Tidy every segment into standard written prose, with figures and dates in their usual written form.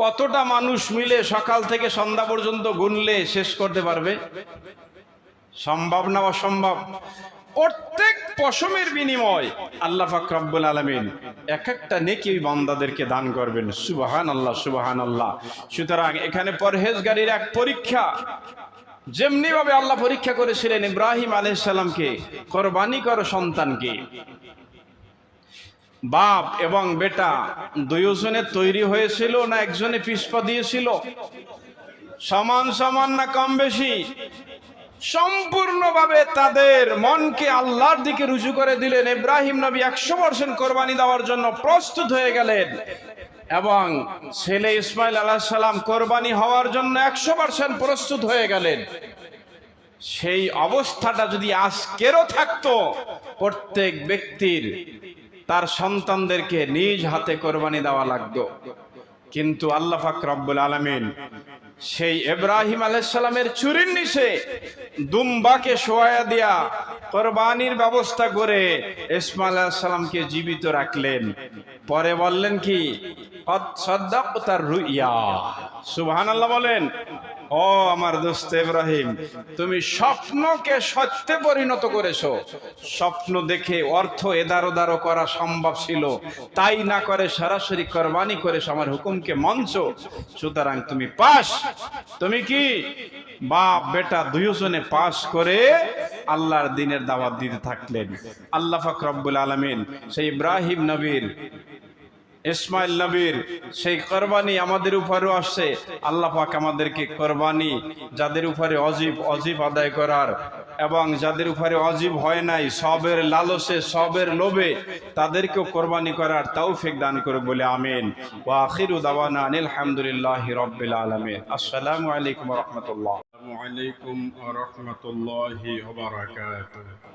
কতটা মানুষ মিলে সকাল থেকে সন্ধ্যা পর্যন্ত গুনলে শেষ করতে পারবে? সম্ভব না অসম্ভব? প্রত্যেক পশমের বিনিময় আল্লাহ পাক রব্বুল আলামিন এক একটা নেকি বান্দাদেরকে দান করবেন। সুবহানাল্লাহ, সুবহানাল্লাহ। সুতরাং এখানে পরহেজগারীর এক পরীক্ষা, যেমনি ভাবে আল্লাহ পরীক্ষা করেছিলেন ইব্রাহিম আলাইহিস সালামকে, কুরবানি করো সন্তানকে। বাপ এবং বেটা দুইজনে তৈরি হয়েছিল না একজনে পিছপা দিয়েছিল? সমান সমান না কম বেশি? সম্পূর্ণভাবে তাদের মনকে আল্লাহর দিকে রুজু করে দিলেন। ইব্রাহিম নবী 100% কোরবানি দেওয়ার জন্য প্রস্তুত হয়ে গেলেন এবং ছেলে ইসমাইল আলাইহিস সালাম কোরবানি হওয়ার জন্য 100% প্রস্তুত হয়ে গেলেন। সেই অবস্থাটা যদি আজকেরও থাকতো, প্রত্যেক ব্যক্তির তার সন্তানদেরকে নিজ হাতে কোরবানি দেওয়া লাগতো। কিন্তু আল্লাহ পাক রব্বুল আলামিন সেই ইব্রাহিম আলাইহিস সালামের চুরির নিচে দুম্বাকে শোয়া দিয়া কোরবানির ব্যবস্থা করে ইসমাইল আলাইহিস সালামকে জীবিত রাখলেন। পরে বললেন কি, কদ সাদ্দাকতার রুইয়া। সুবহানাল্লাহ বলেন। ও আমার দোস্ত ইব্রাহিম, তুমি স্বপ্নকে সত্যে পরিণত করেছো। স্বপ্ন দেখে অর্থ এদার ওদারও করা সম্ভব ছিল, তাই না করে সরাসরি কোরবানি করে আমার হুকুমকে মানছো। সুতরাং তুমি পাস। তুমি কি বাপ বেটা দুইজনে পাস করে আল্লাহর দ্বীনের দাওয়াত দিতে থাকলেন। আল্লাহ পাক রব্বুল আলামিন সেই ইব্রাহিম নবীর, ইসমাইল নবীর সেই কোরবানি আমাদের উপরেও আসছে। আল্লাহ পাক আমাদেরকে কোরবানি যাদের উপরে অজিব আদায় করার এবং যাদের উপরে অজিব হয় নাই, সবের লালসে সবের লোভে তাদেরকেও কোরবানি করার তৌফিক দান করে বলে আমিন। ওয়া আখিরু দাওয়ানা আনিল হামদুলিল্লাহি রাব্বিল আলামিন। আসসালামু আলাইকুম ওয়া রাহমাতুল্লাহ। আসসালামু আলাইকুম ওয়া রাহমাতুল্লাহি ওয়া বারাকাতুহু।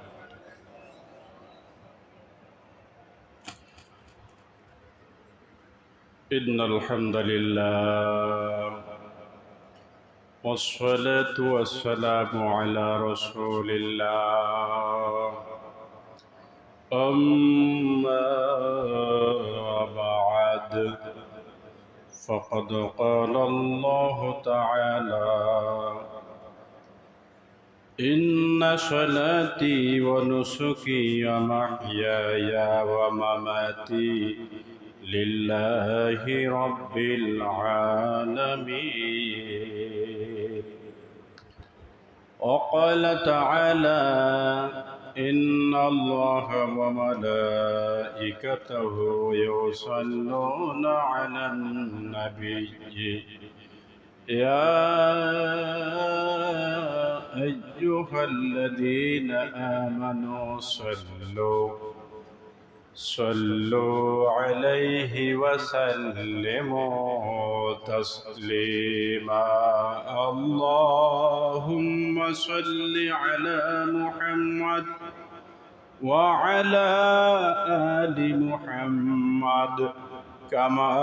ইন্নাল হামদুলিল্লাহ والصلاة والسلام على رسول الله أما بعد فقد قال الله تعالى إن صلاتي ونسكي ومحياي ومماتي لله رب العالمين. وقال تعالى إن الله وملائكته يصلون على النبي يا أيها الذين آمنوا صلوا عليه وسلموا تسليما. اللهم صل على محمد وعلى آل محمد كما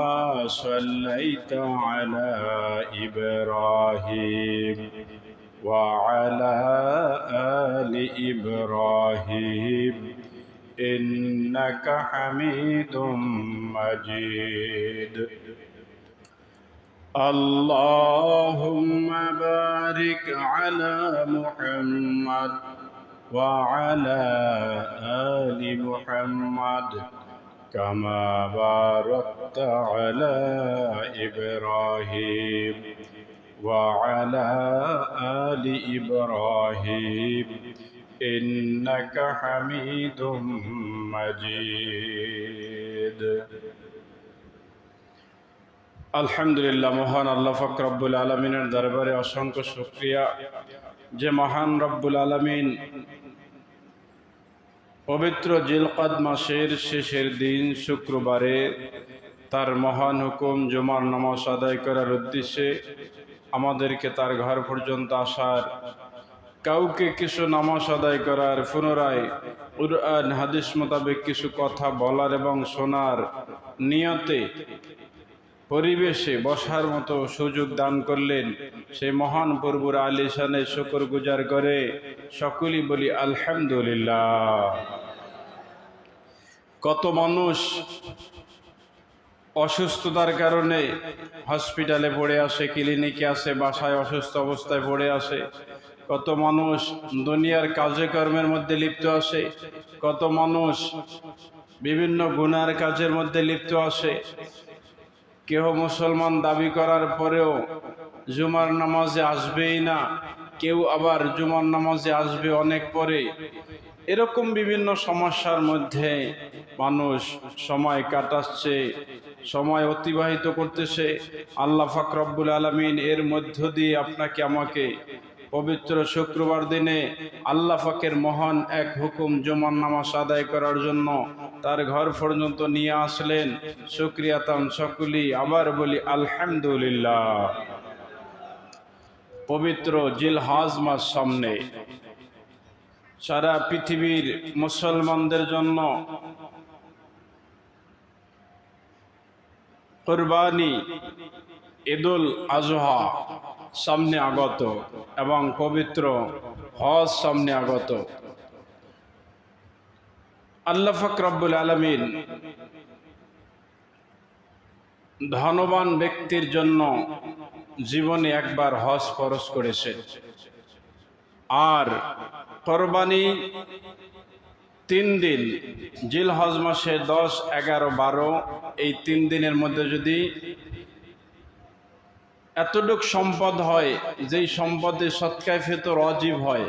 صليت على إبراهيم وعلى آل إبراهيم إنك حميد مجيد. اللهم بارك على محمد وعلى آل محمد كما باركت على إبراهيم وعلى آل إبراهيم إنك حميد مجيد. আলহামদুলিল্লাহ, মহান আল্লাহ পাক রব্বুল আলামিনের দরবারে অসংখ্য শুকরিয়া যে মহান রব্বুল আলামিন পবিত্র জিলকাদ মাসের শেষের দিন শুক্রবারে তার মহান হুকুম জুমার নামাজ আদায় করার উদ্দেশ্যে আমাদেরকে তার ঘর পর্যন্ত আসার, কাউকে কিছু নামাজ আদায় করার, পুনরায় কুরআন হাদিস মোতাবেক কিছু কথা বলার এবং শোনার নিয়তে পরিবেশে বসার মতো সুযোগ দান করলেন। সেই মহান প্রভুর আলিশানে শুকর গুজার করে সকলেই বলি আলহামদুলিল্লাহ। কত মানুষ অসুস্থতার কারণে হসপিটালে পড়ে আসে, ক্লিনিকে আসে, বাসায় অসুস্থ অবস্থায় পড়ে আসে। কত মানুষ দুনিয়ার কাজে কর্মের মধ্যে লিপ্ত আসে, কত মানুষ বিভিন্ন গুনার কাজের মধ্যে লিপ্ত আসে। কেহ মুসলমান দাবি করার পরেও জুমার নামাজে আসবেই না, কেউ আবার জুমার নামাজে আসবে অনেক পরে। এরকম বিভিন্ন সমস্যার মধ্যে মানুষ সময় কাটাচ্ছে, সময় অতিবাহিত করতেছে। আল্লাহ পাক রব্বুল আলামিন এর মধ্য দিয়ে আপনাকে আমাকে পবিত্র শুক্রবার দিনে আল্লাহ পাকের মহান এক হুকুম জুমার নামাজ আদায় করার জন্য তার ঘর পর্যন্ত নিয়ে আসলেন। শুকরিয়াতান সকলি, আবার বলি আলহামদুলিল্লাহ। পবিত্র জিলহজ মাস সামনে, সারা পৃথিবীর মুসলমানদের জন্য কুরবানি ঈদুল আজহা সামনে আগত এবং পবিত্র হজ সামনে আগত। আল্লাহ পাক রব্বুল আলামিন ধনবান ব্যক্তির জন্য জীবনে একবার হজ ফরজ করেছে। আর কুরবানি 3 দিন, জিলহজ মাসে 10, 11, 12 এই 3 দিনের মধ্যে যদি এতটুক সম্পদ হয় যেই সম্পদে সৎকায়ে ফিতর ওয়াজিব হয়,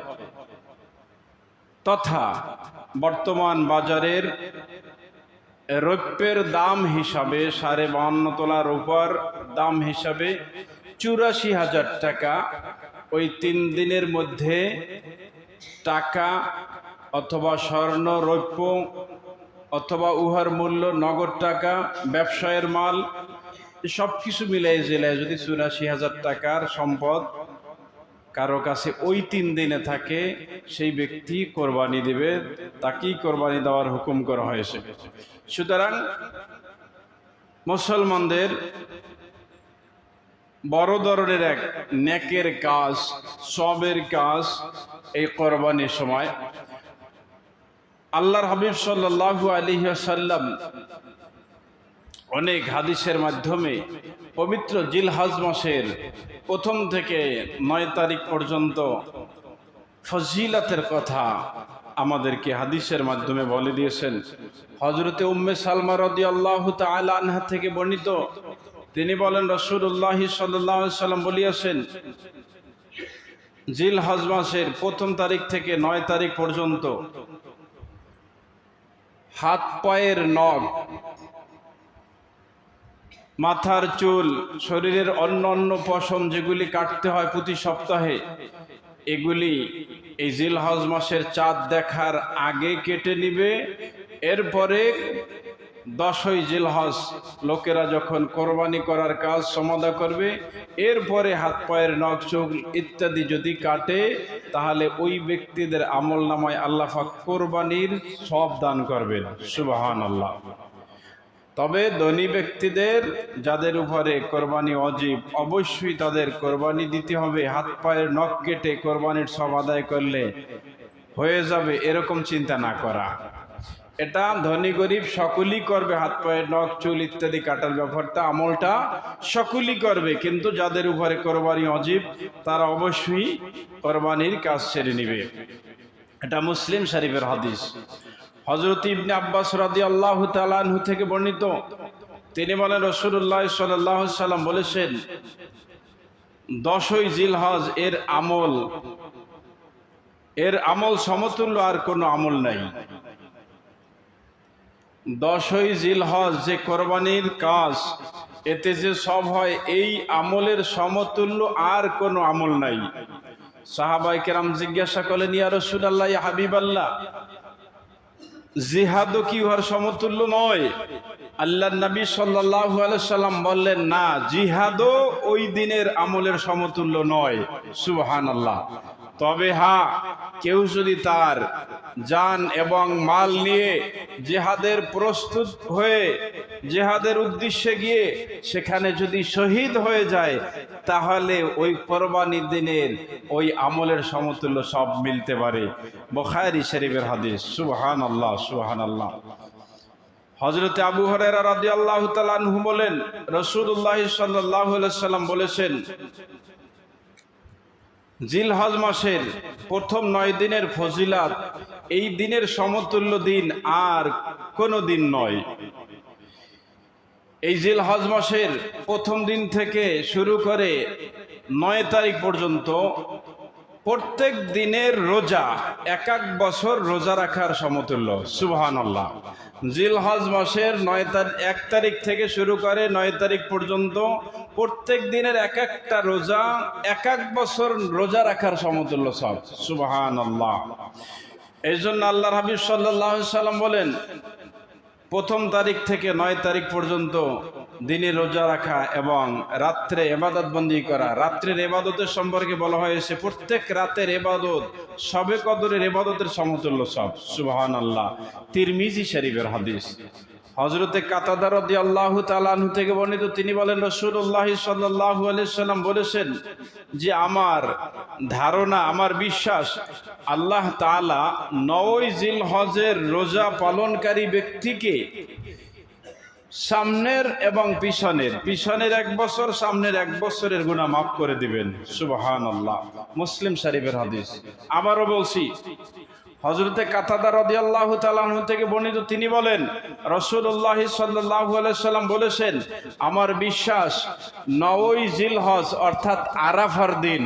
তথা বর্তমান বাজারের রৌপ্যের দাম হিসাবে 52.5 তোলা রূপার দাম হিসাবে 84,000 টাকা, ওই 3 দিনের মধ্যে টাকা অথবা স্বর্ণ, রৌপ্য অথবা উহার মূল্য, নগদ টাকা, ব্যবসায়ের মাল, সব কিছু মিলাই জেলায় যদি 84,000 টাকার সম্পদ কারো কাছে ওই 3 দিনে থাকে, সেই ব্যক্তি কোরবানি দেবে, তাকেই কোরবানি দেওয়ার হুকুম করা হয়েছে। সুতরাং মুসলমানদের বড় ধরনের এক নেকের কাজ, সবের কাজ এই কোরবানির সময়। আল্লাহর হাবিব সাল্লাল্লাহু আলাইহি ওয়াসাল্লাম অনেক হাদিসের মাধ্যমে পবিত্র জিলহজ মাসের 1 থেকে 9 তারিখ পর্যন্ত ফজিলতের কথা আমাদেরকে হাদিসের মাধ্যমে বলে দিয়েছেন। হযরতে উম্মে সালমা রাদিয়াল্লাহু তাআলা আনহা থেকে বর্ণিত, তিনি বলেন রাসূলুল্লাহ সাল্লাল্লাহু আলাইহি ওয়াসাল্লাম বলিয়াছেন, জিলহজ মাসের 1 তারিখ থেকে 9 তারিখ পর্যন্ত হাত পায়ের নখ, মাথার চুল, শরীরের অন্য অন্য পশম যেগুলি কাটতে হয় প্রতি সপ্তাহে, এগুলি এই জিলহজ মাসের চাঁদ দেখার আগে কেটে নিবে। এরপরে 10ই জিলহজ লোকেরা যখন কোরবানি করার কাজ সমাধা করবে, এরপরে হাত পায়ের নখ, চুল ইত্যাদি যদি কাটে, তাহলে ওই ব্যক্তিদের আমল নামায় আল্লাহ পাক কোরবানির সব দান করবেন। সুবহানাল্লাহ। তবে ধনী ব্যক্তিদের, যাদের উপরে কোরবানি ওয়াজিব, অবশ্যই তাদের কোরবানি দিতে হবে। হাত পায়ের নখ কেটে কোরবানির সব আদায় করলে হয়ে যাবে, এরকম চিন্তা না করা। এটা ধনী গরিব সকলেই করবে, হাত পায়ের নখ, চুল ইত্যাদি কাটার ব্যাপারটা, আমলটা সকলেই করবে। কিন্তু যাদের উপরে কোরবানি ওয়াজিব, তারা অবশ্যই কোরবানির কাজ সেরে নেবে। এটা মুসলিম শরীফের হাদিস। হযরত ইবনে আব্বাস রাদিয়াল্লাহু তাআলা আনহু থেকে বর্ণিত, তিনি বলেন রাসূলুল্লাহ সাল্লাল্লাহু আলাইহি ওয়াসাল্লাম বলেছেন, 10ই জিলহজ এর আমল সমতুল্য আর কোনো আমল নাই। 10ই জিলহজ যে কোরবানির কাজ, এতে যে সব হয়, এই আমলের সমতুল্য আর কোনো আমল নাই। সাহাবায়ে কেরাম জিজ্ঞাসা করলেন, ইয়া রাসূলুল্লাহ, ইয়া হাবিবাল্লাহ, জিহাদও কি উহার সমতুল্য নয়? আল্লাহর নবী সাল্লাল্লাহু আলাইহি সাল্লাম বললেন, না, জিহাদও ওই দিনের আমলের সমতুল্য নয়। সুবহানাল্লাহ। তবে হ্যাঁ, কেউ যদি তার জান এবং মাল নিয়ে জিহাদের প্রস্তুত হয়ে জিহাদের উদ্দেশ্যে গিয়ে সেখানে যদি শহীদ হয়ে যায়, তাহলে ওই কোরবানির দিনের ওই আমলের সমতুল্য সব মিলতে পারে। বুখারী শরীফের হাদিস। সুবহানাল্লাহ, সুবহানাল্লাহ। হযরতে আবু হুরায়রা রাদিয়াল্লাহু তাআলা আনহু বলেন, রাসূলুল্লাহ সাল্লাল্লাহু আলাইহি সাল্লাম বলেছেন, জিলহজ মাসের প্রথম 9 দিনের ফজিলাত এই দিনের সমতুল্য দিন আর কোনো দিন নয়। এই জিলহজ মাসের প্রথম দিন থেকে শুরু করে 9 তারিখ পর্যন্ত প্রত্যেক দিনের রোজা এক বছর রোজা রাখার সমতুল্য। সুবহানাল্লাহ। জিলহজ মাসের 1 তারিখ থেকে শুরু করে 9 তারিখ পর্যন্ত প্রত্যেক দিনের একটা রোজা এক বছর রোজা রাখার সমতুল্য সব। সুবহানাল্লাহ। এই জন্য আল্লাহর হাবিব সাল্লাল্লাহু আলাইহি সাল্লাম বলেন, প্রথম তারিখ থেকে 9 তারিখ পর্যন্ত দিনে রোজা রাখা এবং রাত্রে ইবাদত বন্দি করা। রাত্রের ইবাদতের সম্পর্কে বলা হয়েছে প্রত্যেক রাতের ইবাদত শবে কদরের ইবাদতের সমতুল্য সব। সুবহানাল্লাহ। তিরমিজি শরীফের হাদিস। হযরতে কাতাদা রাদিয়াল্লাহু তাআলা আনহু থেকে বর্ণিত, তিনি বলেন, রাসূলুল্লাহ সাল্লাল্লাহু আলাইহি সাল্লাম বলেছেন যে আমার ধারণা, আমার বিশ্বাস, আল্লাহ তাআলা 9 জিলহজের রোজা পালনকারী ব্যক্তিকে সামনের এবং পিছনের 1 বছর, সামনের 1 বছরের গুনাহ মাফ করে দিবেন। সুবহানাল্লাহ। মুসলিম শরীফের হাদিস। আবারও বলছি, হযরতে কাতাদা রাদিয়াল্লাহু তাআলা আনহু থেকে বর্ণিত, তিনি বলেন, রাসূলুল্লাহ সাল্লাল্লাহু আলাইহি সাল্লাম বলেছেন, আমার বিশ্বাস 9 জিলহজ অর্থাৎ আরাফার দিন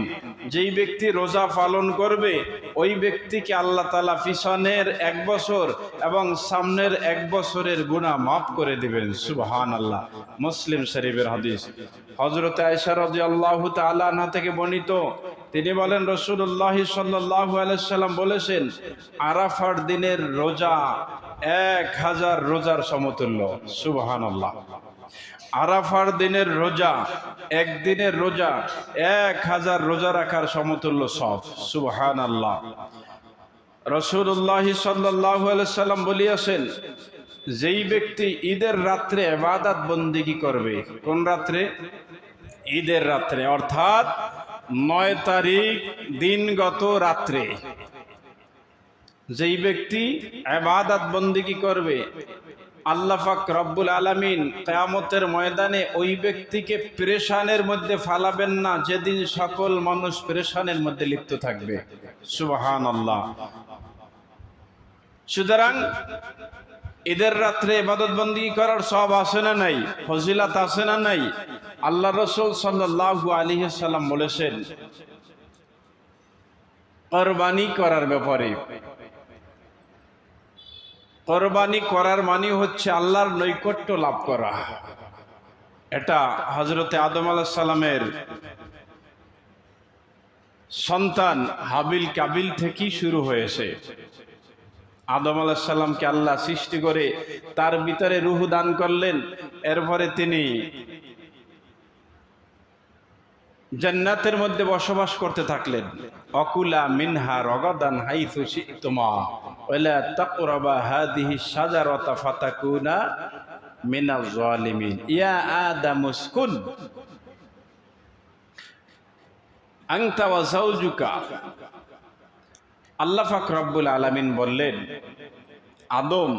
যেই ব্যক্তি রোজা পালন করবে ওই ব্যক্তিকে আল্লাহ তাআলা পিছনের 1 বছর এবং সামনের 1 বছরের গুনাহ মাফ করে দিবেন। সুবহানাল্লাহ। মুসলিম শরীফের হাদিস। হযরতে আয়েশা রাদিয়াল্লাহু তাআলা আনহা থেকে বর্ণিত, তিনি বলেন, রাসূলুল্লাহ সাল্লাল্লাহু আলাইহি সাল্লাম বলেছেন, আরাফার দিনের রোজা 1000 রোজার সমতুল্য। সুবহানাল্লাহ। আরাফার দিনের রোজা, একদিনের রোজা 1000 রোজা রাখার সমতুল্য সব। সুবহানাল্লাহ। রাসূলুল্লাহ সাল্লাল্লাহু আলাইহি সাল্লাম বলিয়াছেন, যেই ব্যক্তি ঈদের রাত্রে ইবাদত বন্দেগী করবে, কোন রাত্রে? ঈদের রাত্রে, অর্থাৎ 9 তারিখ দিনগত রাত্রে যেই ব্যক্তি ইবাদত বন্দেগী করবে, আল্লাহ পাক রব্বুল আলামিন কিয়ামতের ময়দানে ওই ব্যক্তিকে পেরেশানের মধ্যে ফালাবেন না, যেদিন সকল মানুষ পেরেশানের মধ্যে লিপ্ত থাকবে। সুবহানাল্লাহ। সুতরাং ঈদের রাত্রে ইবাদত বন্দেগী করার সওয়াব আছে না নাই? ফজিলত আছে না নাই? আল্লাহ রাসূল সাল্লাল্লাহু আলাইহি সাল্লাম বলেছেন কুরবানি করার ব্যাপারে, কুরবানি করার মানে হচ্ছে আল্লাহর নৈকট্য লাভ করা। এটা হযরতে আদম আলাইহিস সালামের সন্তান হাবিল কাবিল থেকেই শুরু হয়েছে। আদম আলাইহিস সালামকে আল্লাহ সৃষ্টি করে তার ভিতরে রূহ দান করলেন, এরপরে তিনি জান্নাতের মধ্যে বসবাস করতে থাকলেন। অকুলা মিনহা রগাদান হাইসু শি'তুমা ওয়ালা তাকরাবা হাদিহি শাজারাতা ফাতাকুনা মিনাজ জালিমিন। ইয়া আদাম উসকুন আনতা ওয়া যাওজুকা। আল্লাহ পাক রব্বুল আলামিন বললেন, আদম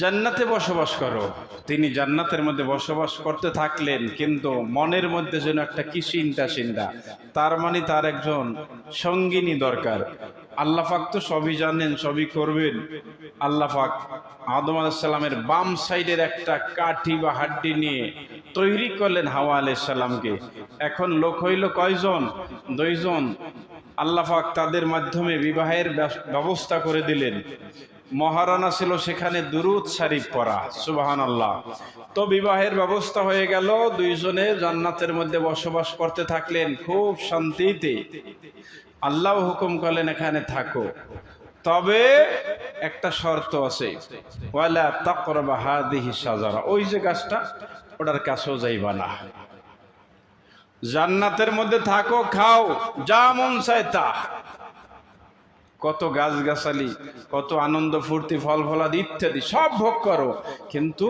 জান্নাতে বসবাস করো। তিনি জান্নাতের মধ্যে বসবাস করতে থাকলেন, কিন্তু মনের মধ্যে যেন একটা কি চিন্তা, তার মানে তার একজন সঙ্গিনী দরকার। আল্লাহ পাক তো সবই জানেন, সবই করবেন। আল্লাহ পাক আদম আলাইহিস সালামের বাম সাইডের একটা কাঠি বা হাড্ডি নিয়ে তৈরি করলেন হাওয়া আলাইহিস সালামকে। এখন লোক হইল কয়জন? 2 জন। আল্লাহ পাক তাদের মাধ্যমে বিবাহের ব্যবস্থা করে দিলেন। মহারানা ছিল সেখানে দুরূদ শরীফ পড়া। সুবহানাল্লাহ। তো বিবাহের ব্যবস্থা হয়ে গেল, 2 জনে জান্নাতের মধ্যে বসবাস করতে থাকলেন খুব শান্তিতে। আল্লাহ হুকুম করলেন, এখানে থাকো, তবে একটা শর্ত আছে, ওয়ালা তাকরাবা হাদিহি শাজারা। ওই যে গাছটা, ওটার কাছেও যাইবা না। জান্নাতের মধ্যে থাকো, খাও, যা মন চায় তা। কত গাছগাছালি, কত আনন্দ ফুর্তি, ফল ফলাদি ইত্যাদি সব ভোগ করো, কিন্তু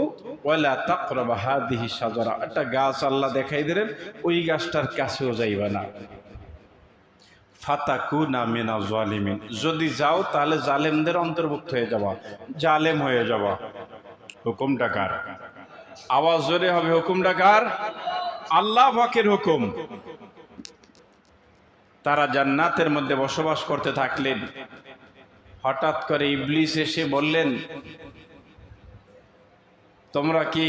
ওয়ালা তাকরাবা হাদিহি শাজারা, একটা গাছ আল্লাহ দেখাই দিলেন, ওই গাছটার কাছেও যাইবা না। ফাতাকুনা মিনাজ জালিমিন, যদি যাও তাহলে জালেমদের অন্তর্ভুক্ত হয়ে যাবা, জালেম হয়ে যাবা। হুকুমটা কার? আওয়াজ জোরে হবে, হুকুমটা কার? আল্লাহ পাকের হুকুম। তারা জান্নাতের মধ্যে বসবাস করতে থাকলেন। হঠাৎ করে ইবলিস এসে বললেন, তোমরা কি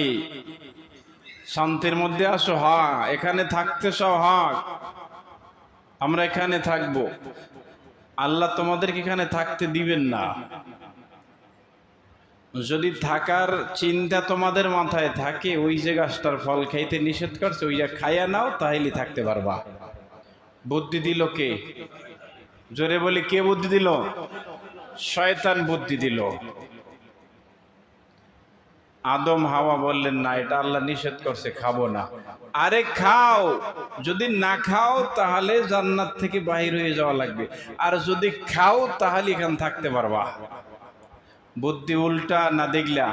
শান্তির মধ্যে আসো? হ্যাঁ। এখানে থাকতে চাও? হ্যাঁ, আমরা এখানে থাকবো। আল্লাহ তোমাদেরকে এখানে থাকতে দিবেন না। যদি থাকার চিন্তা তোমাদের মাথায় থাকে, ওই যে গাছটার ফল খাইতে নিষেধ করছে, ওইটা খাইয়া নাও, তাহলে থাকতে পারবা। বুদ্ধি দিল কে? জোরে বলি, কে বুদ্ধি দিল? শয়তান বুদ্ধি দিল। আদম হাওয়া বললেন, না, এটা আল্লাহ নিষেধ করছে, খাবো না। আরে খাও, যদি না খাও তাহলে জান্নাত থেকে বাহির হয়ে যাওয়া লাগবে, আর যদি খাও তাহলে এখানে থাকতে পারবা। বুদ্ধি উল্টা না দেখলা?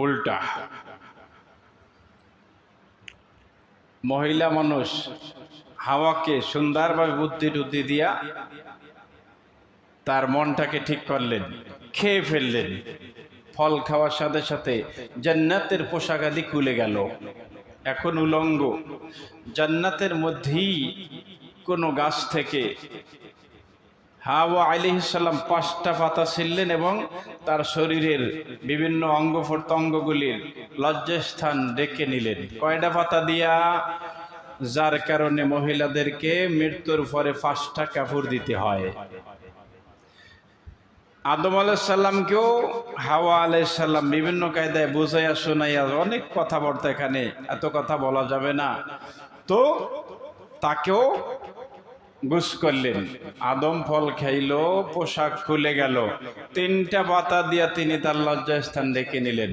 উল্টা। মহিলা মানুষ হাওয়াকে সুন্দরভাবে বুদ্ধি টুদ্ধি দিয়া তার মনটাকে ঠিক করলেন, খেয়ে ফেললেন। ফল খাওয়ার সাথে সাথে জান্নাতের পোশাক আদি খুলে গেল, এখন উলঙ্গ। জান্নাতের মধ্যেই কোনো গাছ থেকে হাওয়া আলাইহিস সালাম 5টা পাতা ছিললেন এবং তার শরীরের বিভিন্ন অঙ্গ প্রত্যঙ্গগুলির লজ্জাস্থান ডেকে নিলেন। কয়টা পাতা দিয়া? যার কারণে মহিলাদেরকে মৃত্যুর পরে 5টা কাপড় দিতে হয়। আদম আলাইহিস সালামকেও হাওয়া আলাইহিস সালাম বিভিন্ন কায়দায় বুঝাইয়া শোনাইয়া, অনেক কথাবার্তা, এখানে এত কথা বলা যাবে না, তো তাকেও গুস করলেন। আদম ফল খাইলো, পোশাক খুলে গেল, 3টা পাতা দিয়া তিনি তার লজ্জাস্থান ডেকে নিলেন।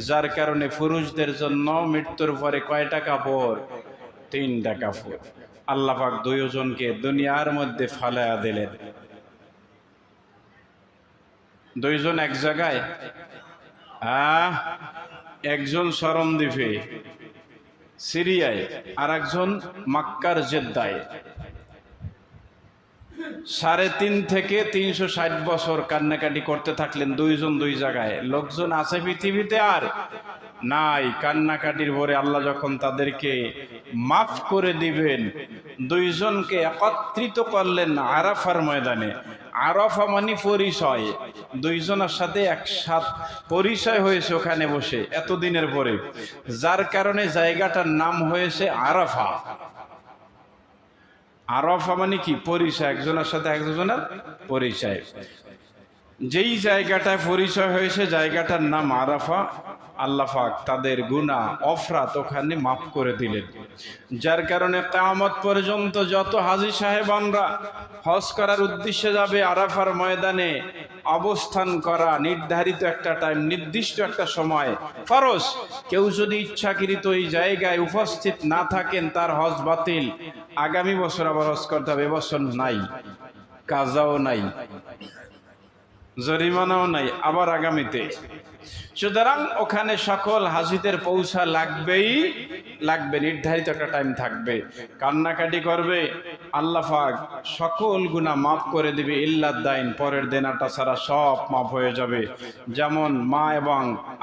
যার কারণে পুরুষদের জন্য মৃত্যুর পরে কয়টা কাপড়? 3টা কাপড়। আল্লাহ পাক দুইজনকে দুনিয়ার মধ্যে ফালাইয়া দিলেন। দুইজন এক জায়গায়, একজন সরমদ্বীপে সিরিয়ায়, আর একজন মক্কার জেদ্দায়। 3.5 থেকে 360 বছর কান্নাকাটি করতে থাকলেন দুইজন দুই জায়গায়। লোকজন আছে পৃথিবীতে আর নাই। কান্নাকাটির পরে আল্লাহ যখন তাদেরকে মাফ করে দিবেন, দুইজনকে একত্রিত করলেন আরাফার ময়দানে। আরাফা মানে পরিচয়, দুইজনের সাথে একসাথে পরিচয় হয়েছে ওখানে বসে এতদিনের পরে, যার কারণে জায়গাটার নাম হয়েছে আরাফা। আরাফা মানে কি? পরিচয়, একজনের সাথে একজনের পরিচয়। যেই জায়গাটায় পরিচয় হয়েছে জায়গাটার নাম আরাফা। আল্লাহ পাক তাদের গুনাহ অফরাত ওখানে মাফ করে দিলেন। যার কারণে কিয়ামত পর্যন্ত যত হাজী সাহেবানরা হজ করার উদ্দেশ্যে যাবে, আরাফার ময়দানে অবস্থান করা নির্ধারিত একটা টাইম, নির্দিষ্ট একটা সময় ফরজ। কেউ যদি ইচ্ছাকৃত এই জায়গায় উপস্থিত না থাকেন, তার হজ বাতিল। আগামী বছর আবার হজ করতে হবে, এবছর নাই, কাজাও নাই, জরিমানাও নাই, আবার আগামীতে। সুতরাং ওখানে সকল হাজিদের পৌঁছা লাগবেই লাগবে, নির্ধারিত একটা টাইম থাকবে। কান্নাকাটি করবে, আল্লাহ পাক সকল গুনাহ মাফ করে দিবে, ইল্লা দাইন, পরের দেনাটা ছাড়া সব মাফ হয়ে যাবে। যেমন মা এবং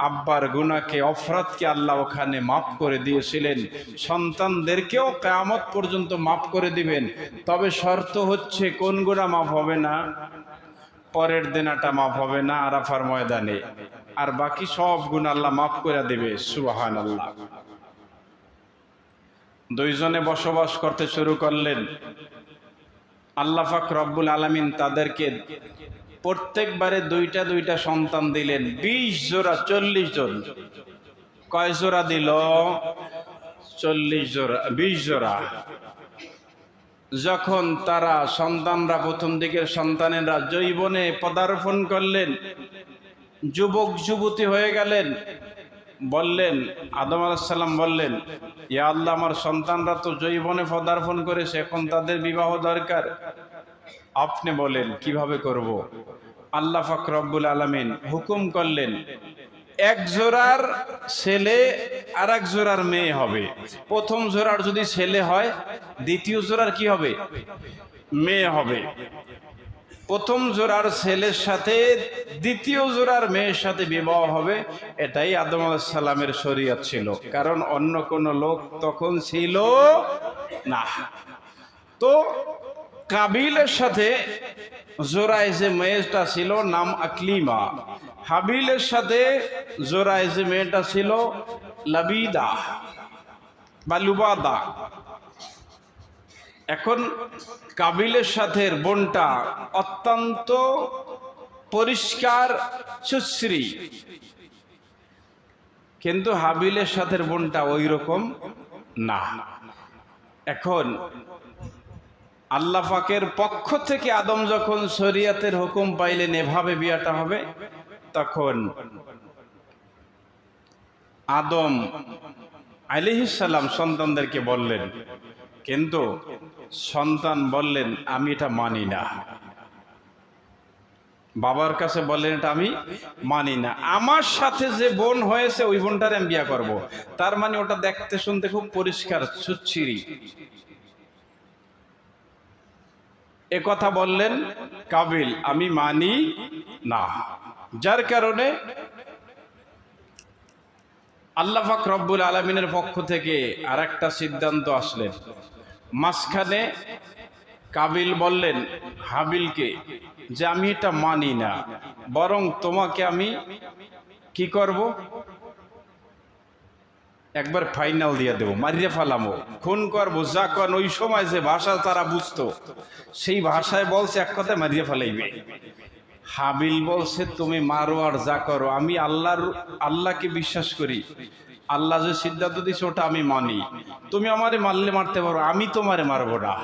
আব্বার গুনাহকে, অপরাধকে আল্লাহ ওখানে মাফ করে দিয়েছিলেন, সন্তানদেরকেও কিয়ামত পর্যন্ত মাফ করে দিবেন। তবে শর্ত হচ্ছে, কোন গুনাহ মাফ হবে না? পরের দিনাটা মাফ হবে না আরাফার ময়দানে, আর বাকি সব গুনাহ আল্লাহ মাফ করে দেবে। সুবহানাল্লাহ। দুইজনে বসবাস করতে শুরু করলেন। আল্লাহ পাক রব্বুল আলামিন তাদেরকে প্রত্যেকবারে 2টা সন্তান দিলেন। 20 জোড়া, 40 জন। কয় জোড়া দিল? 40 জোড়া, 20 জোড়া। যখন তারা সন্তানরা, প্রথম দিকের সন্তানেরা যৌবনে পদার্পণ করলেন, যুবক যুবতী হয়ে গেলেন, বললেন, আদম আলাইহিস সালাম বললেন, ইয়া আল্লাহ, আমার সন্তানরা তো যৌবনে পদার্পণ করেছে, এখন তাদের বিবাহ দরকার, আপনি বলেন কিভাবে করব? আল্লাহ পাক রব্বুল আলামিন হুকুম করলেন, 1 জোড়ার ছেলে আর 1 জোড়ার মেয়ে হবে। প্রথম জোড়ার যদি ছেলে হয়, দ্বিতীয় জোড়ার কি হবে? মেয়ে হবে। প্রথম জোড়ার ছেলের সাথে দ্বিতীয় জোড়ার মেয়ের সাথে বিবাহ হবে, এটাই আদম আলাইহিস সালামের শরীয়ত ছিল, কারণ অন্য কোনো লোক তখন ছিল না। তো কাবিলের সাথে জোড়ায় যে মেয়েটা ছিল নাম আকলিমা, হাবিলের সাথে জোড়ায় যে মেয়েটা ছিল লাবিদা বা লুবাদা। এখন কাবিলের সাথে বোনটা অত্যন্ত পরিষ্কার সুশ্রী, কিন্তু হাবিলের সাথে বোনটা ওই রকম না। এখন আল্লাহ পাকের পক্ষ থেকে আদম যখন শরীয়তের হুকুম পাইলেন এভাবে বিয়াটা হবে, তখন আদম আলাইহিস সালাম সন্তানদেরকে বললেন, কিন্তু সন্তান বললেন আমি এটা মানি না। বাবার কাছে বললেন এটা আমি মানি না, আমার সাথে যে বোন হয়েছে ওই বোনটারে আমি বিয়া করব। তার মানে ওটা দেখতে শুনতে খুব পরিষ্কার সুচ্ছিরি। এ কথা বললেন কাবিল, আমি মানি না। যার কারণে আল্লাহ পাক রব্বুল আলামিনের পক্ষ থেকে আরেকটা সিদ্ধান্ত আসলেন। মাঝখানে কাবিল বললেন হাবিলকে যে আমি এটা মানি না, বরং তোমাকে আমি কি করব, একবার ফাইনাল দিয়ে দেবো, মারিয়ে ফেলামো, খুন করবো, যা কর। ওই সময় যে ভাষা তারা বুঝতো সেই ভাষায় বলছে এক কথায় মারিয়ে ফেলাইবে। হাবিল বলছে তুমি মারো আর যা করো, আমি আল্লাহকে বিশ্বাস করি, আল্লাহ যে সিদ্ধান্ত দিচ্ছে ওটা আমি মানি, তুমি আমারে মারলে মারতে পারো, আমি তোমারে মারবো না।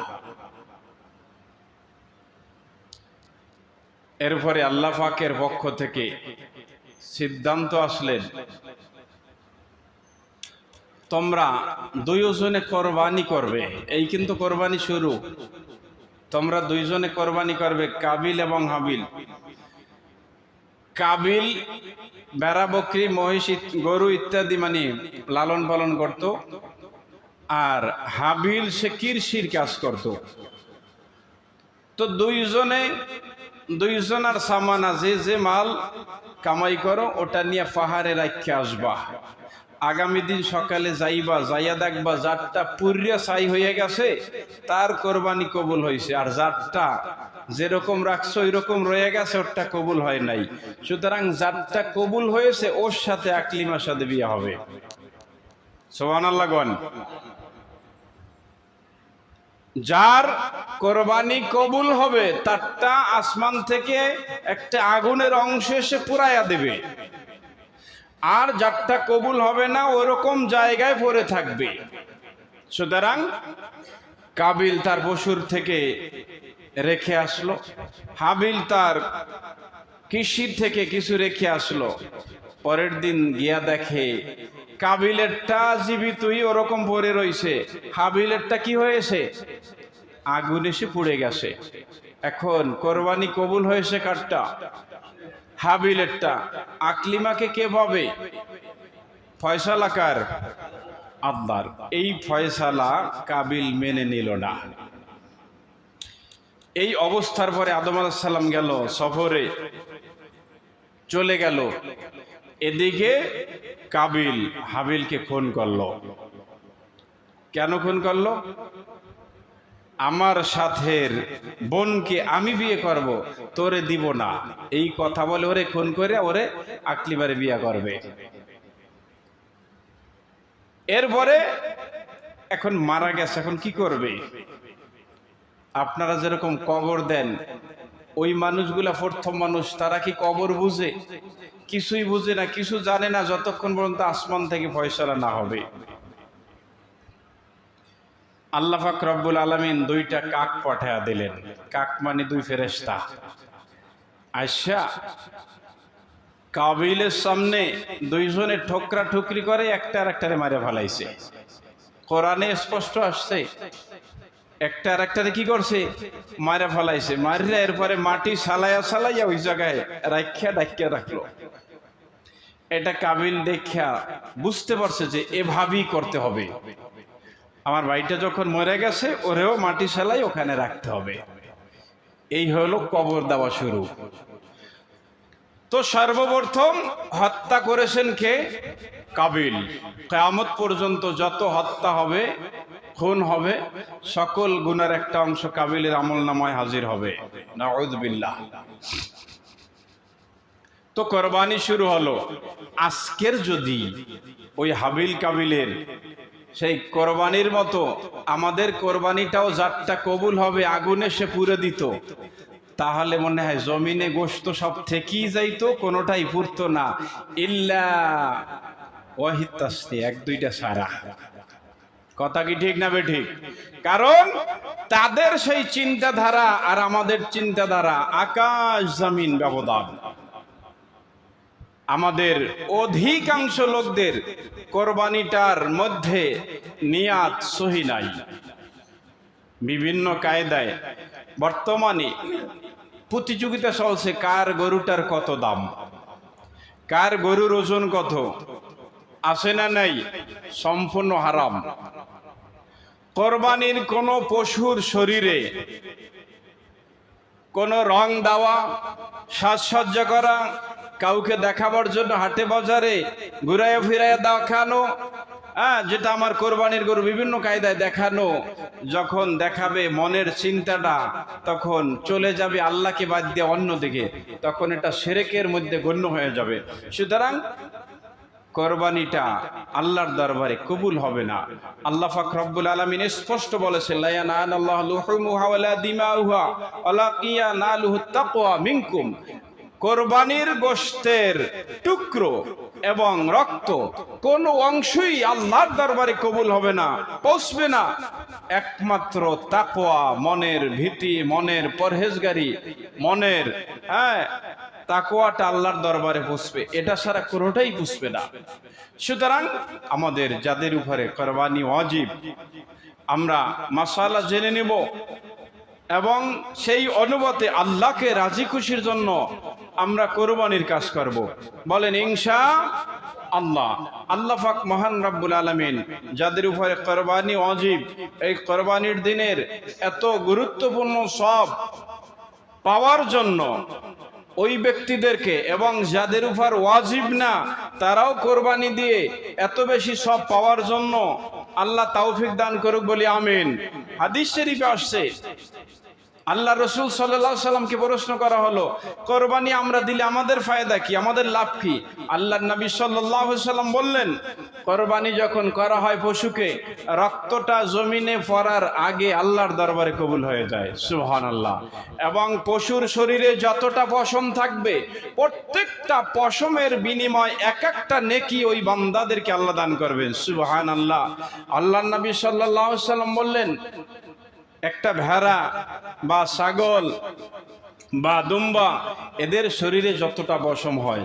এরপরে আল্লাহ পাকের পক্ষ থেকে সিদ্ধান্ত আসলেন, তোমরা দুইজনে কোরবানি করবে। এই কিন্তু কোরবানি শুরু, তোমরা দুইজনে কোরবানি করবে, কাবিল এবং হাবিল। কাবিল বেড়া, বকরি, মহিষ, গরু ইত্যাদি মানে লালন পালন করত, আর হাবিল সে কৃষির কাজ করত। তো দুইজনের সামান আছে, যে মাল কামাই করো ওটা নিয়ে পাহাড়ে রাখতে আসবা, আগামী দিন সকালে যাইবা, যাইয়া দেখবা যারটা পুরিয়া ছাই হয়ে গেছে তার কোরবানি কবুল হয়েছে, আর যারটা যেরকম রাখছো ওই রকম রয়ে গেছে ওরটা কবুল হয় নাই। সুতরাং যারটা কবুল হয়েছে ওর সাথে আকলিমার সাথে বিয়ে হবে। সুবহানাল্লাহ গণ। যার কোরবানি কবুল হবে তারটা আসমান থেকে একটা আগুনের অংশ এসে পুরাইয়া দেবে, আর যারটা কবুল হবে না ওরকম জায়গায় পড়ে থাকবে। সুতরাং কাবিল তার পশুর থেকে রেখে আসলো, হাবিল তার কৃষির থেকে কিছু রেখে আসলো। পরের দিন গিয়া দেখে কাবিলেরটা জীবিতই ওরকম পড়ে রইছে, হাবিলেরটা কি হয়েছে, আগুন এসে পুড়ে গেছে। এখন কোরবানি কবুল হয়েছে কারটা, হাবিলেরটা। আকলিমাকে কে পাবে, ফয়সালা কার, আল্লাহর। এই ফয়সালা কাবিল মেনে নিল না। এই অবস্থার পরে আদম আলাইহিস সালাম গেল সফরে, চলে গেল। এদিকে কাবিল হাবিলকে খুন করলো। কেন খুন করলো, আমার সাথের বোনকে আমি বিয়ে করব, তোরে দিব না, এই কথা বলে ওরে খুন করে ওরে আকলিমারে বিয়ে করবে। এরপরে এখন মারা গেছে, এখন কি করবে? আপনারা যেরকম কবর দেন, ওই মানুষগুলা প্রথম মানুষ, তারা কি কবর বুঝে? কিছুই বুঝে না, কিছু জানে না, যতক্ষণ পর্যন্ত আসমান থেকে ফয়সালা না হবে। আল্লাহ পাক রব্বুল আলামিন দুইটা কাক পাঠায়া দিলেন। কাক মানে দুই ফেরেশতা। আয়সা কাবিলের সামনে দুইজনে ঠোকরা ঠুকরি করে একটা আর একটারে মারে ফেলাইছে। কোরআনে স্পষ্ট আসছে, একটা আর একটারে কি করছে, মারে ফেলাইছে। মারিয়া এরপরে মাটি সালাইয়া ওই জায়গায় ডাকিয়া রাখলো। এটা কাবিল দেখা বুঝতে পারছে যে এভাবেই করতে হবে, আমার ভাইটা যখন মরে গেছে ওরেও মাটি সালাই ওখানে রাখতে হবে। এই হলো কবর দেওয়া শুরু। তো সর্বপ্রথম হত্যা করেছেন কে? কাবিল। কিয়ামত পর্যন্ত যত হত্যা হবে, খুন হবে, সকল গুনার একটা অংশ কাবিলের আমলনামায় হাজির হবে। নাউযুবিল্লাহ। তো কোরবানি শুরু হলো। আজকের যদি ওই হাবিল কাবিলের সেই কোরবানির মতো আমাদের কোরবানিটাও যারটা কবুল হবে আগুনে সে পুড়ে দিত, তাহলে মনে হয় জমিনে গোশত সব থেকেই যাইতো, কোনোটাই পুড়তো না, ইল্লা ওয়াহিদ তাসনি, এক দুইটা সারা। কথা কি ঠিক না বেঠিক? কারণ তাদের সেই চিন্তাধারা আর আমাদের চিন্তাধারা আকাশ জমিন ব্যবধান। আমাদের অধিকাংশ লোকদের কোরবানিটার মধ্যে নিয়াত সহি নাই। বিভিন্ন কায়দায় বর্তমানে প্রতিযোগিতা চলছে, কার গরুটার কত দাম, কার গরুর ওজন কত, আছে না নাই? সম্পূর্ণ হারাম। কোরবানির কোন পশুর শরীরে কোন রং দেওয়া, সাজসজ্জা করা, কাউকে দেখাবার জন্য হাটে বাজারে ঘুরাইয়া ফিরাইয়া দেখানো, যেটা আমার কোরবানির গরু, বিভিন্ন কায়দায় দেখানো, যখন দেখাবে মনের চিন্তাটা তখন চলে যাবে আল্লাহকে বাদ দিয়ে অন্যদিকে, তখন এটা শিরকের মধ্যে গণ্য হয়ে যাবে। সুতরাং কোরবানিটা আল্লাহর দরবারে কবুল হবে না। আল্লাহ পাক রব্বুল আলামিন স্পষ্ট বলেছেন, লা ইয়ানালাল্লাহু লুহুমুহা ওয়ালা দিমাউহা ওয়ালাকিন ইয়ানালুহুত তাকওয়া মিনকুম। কোরবানির গোশতের টুকরো এবং রক্ত কোন অংশই আল্লাহর দরবারে কবুল হবে না, পৌঁছবে না, একমাত্র তাকওয়া, মনের ভীতি, মনের পরহেজগারি, মনের তাকওয়াটা আল্লাহর দরবারে পৌঁছবে, এটা ছাড়া কোনোটাই পৌঁছবে না। সুতরাং আমাদের যাদের উপরে কোরবানি ওয়াজিব, আমরা মাসালা জেনে নেব এবং সেই অনুমতে আল্লাহকে রাজি খুশির জন্য আমরা কোরবানির কাজ করব। বলেন ইনশাআল্লাহ। আল্লাহ পাক মহান রব্বুল আলামিন যাদের উপরে কোরবানি ওয়াজিব, এই কোরবানির দিনের এত গুরুত্বপূর্ণ সওয়াব পাওয়ার জন্য ওই ব্যক্তিদেরকে, এবং যাদের উপর ওয়াজিব না তারাও কোরবানি দিয়ে এত বেশি সওয়াব পাওয়ার জন্য আল্লাহ তৌফিক দান করুক, বলি আমিন। হাদিস শরীফে আসছে, আল্লাহ রসুল সাল্লাল্লাহু আলাইহি সাল্লামকে প্রশ্ন করা হলো, কোরবানি আমরা দিলে আমাদের ফায়দা কি, আমাদের লাভ কি? আল্লাহর নবী সাল্লাল্লাহু আলাইহি সাল্লাম বললেন, কোরবানি যখন করা হয় পশুকে, রক্তটা জমিনে পড়ার আগে আল্লাহর দরবারে কবুল হয়ে যায়। সুবহানাল্লাহ। এবং পশুর শরীরে যতটা পশম থাকবে, প্রত্যেকটা পশমের বিনিময় এক একটা নেকি ওই বান্দাদেরকে আল্লাহ দান করবেন। সুবহানাল্লাহ। আল্লাহর নবী সাল্লাল্লাহু আলাইহি সাল্লাম বললেন, একটা ভেড়া বা ছাগল বা দুম্বা, এদের শরীরে যতটা পশম হয়